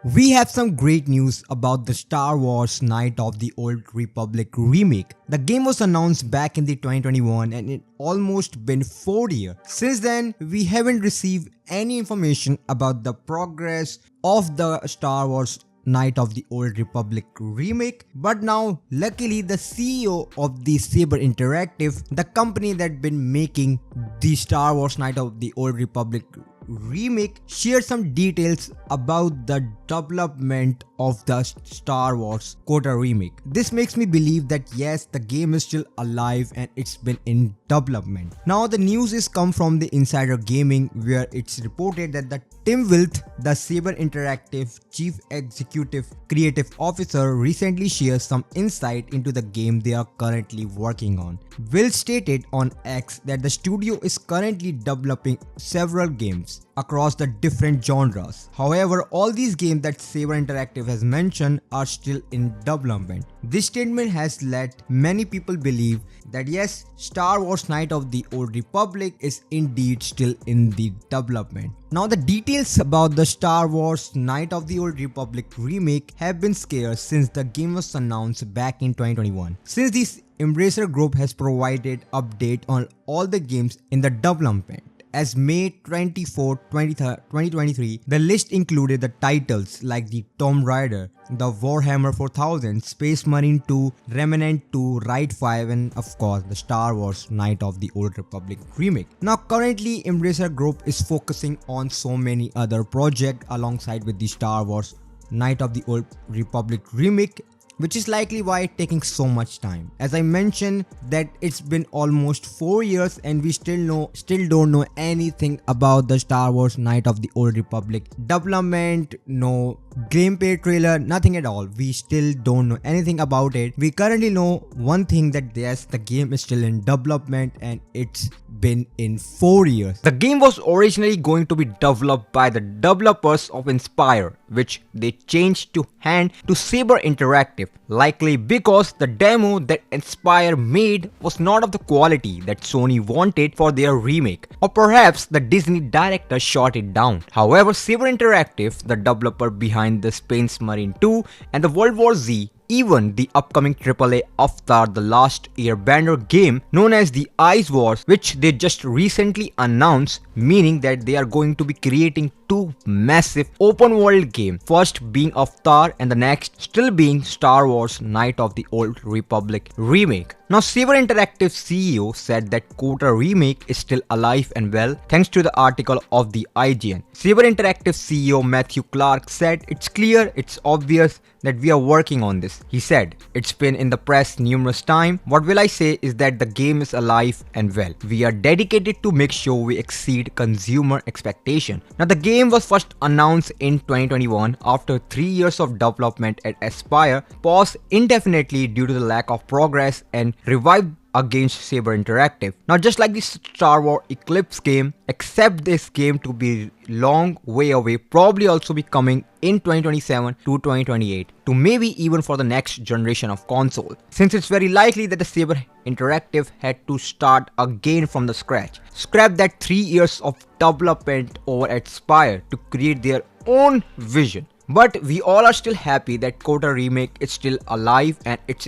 We have some great news about the Star Wars Knight of the Old Republic remake. The game was announced back in the 2021 and it almost been 4 years. Since then, we haven't received any information about the progress of the Star Wars Knight of the Old Republic remake, but now luckily the CEO of the Saber Interactive, the company that been making the Star Wars Knight of the Old Republic remake, shared some details about the development of the Star Wars KOTOR Remake. This makes me believe that yes, the game is still alive and it's been in development. Now the news is come from the Insider Gaming, where it's reported that the Tim Wilth, the Saber Interactive Chief Executive Creative Officer, recently shared some insight into the game they are currently working on. Wilth stated on X that the studio is currently developing several games across the different genres. However, all these games that Saber Interactive has mentioned are still in development. This statement has led many people believe that yes, Star Wars Knight of the Old Republic is indeed still in the development. Now the details about the Star Wars Knight of the Old Republic remake have been scarce since the game was announced back in 2021. Since this Embracer Group has provided update on all the games in the development. As May 24, 2023, the list included the titles like the Tomb Raider, the Warhammer 4000, Space Marine 2, Remnant 2, Ride 5, and of course the Star Wars Knight of the Old Republic remake. Now currently Embracer Group is focusing on so many other projects alongside with the Star Wars Knight of the Old Republic remake, which is likely why it's taking so much time. As I mentioned that it's been almost 4 years and we still don't know anything about the Star Wars Knight of the Old Republic development, no gameplay trailer, nothing at all. We still don't know anything about it. We currently know one thing, that yes, the game is still in development and it's been in 4 years. The game was originally going to be developed by the developers of Inspire, which they changed to hand to Saber Interactive, likely because the demo that Inspire made was not of the quality that Sony wanted for their remake, or perhaps the Disney director shot it down. However, Saber Interactive, the developer behind the Space Marine 2 and the World War Z, even the upcoming AAA Avatar The Last Airbender game known as the Ice Wars, which they just recently announced, meaning that they are going to be creating two massive open world games, first being Avatar and the next still being Star Wars Knight of the Old Republic remake. Now Saber Interactive CEO said that KOTOR Remake is still alive and well thanks to the article of the IGN. Saber Interactive CEO Matthew Clark said, "It's clear, it's obvious that we are working on this." He said, "It's been in the press numerous times. What will I say is that the game is alive and well. We are dedicated to make sure we exceed consumer expectation." Now the game was first announced in 2021 after 3 years of development at Aspire, paused indefinitely due to the lack of progress, and revived against Saber Interactive. Now just like the Star Wars Eclipse game, except this game to be long way away, probably also be coming in 2027 to 2028 to maybe even for the next generation of console, since it's very likely that the Saber Interactive had to start again from the scratch, scrap that 3 years of development over at Spire to create their own vision. But we all are still happy that KOTOR Remake is still alive and it's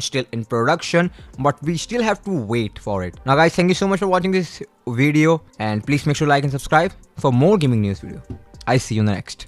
still in production, but we still have to wait for it. Now guys, thank you so much for watching this video and please make sure to like and subscribe for more gaming news video. I see you in the next.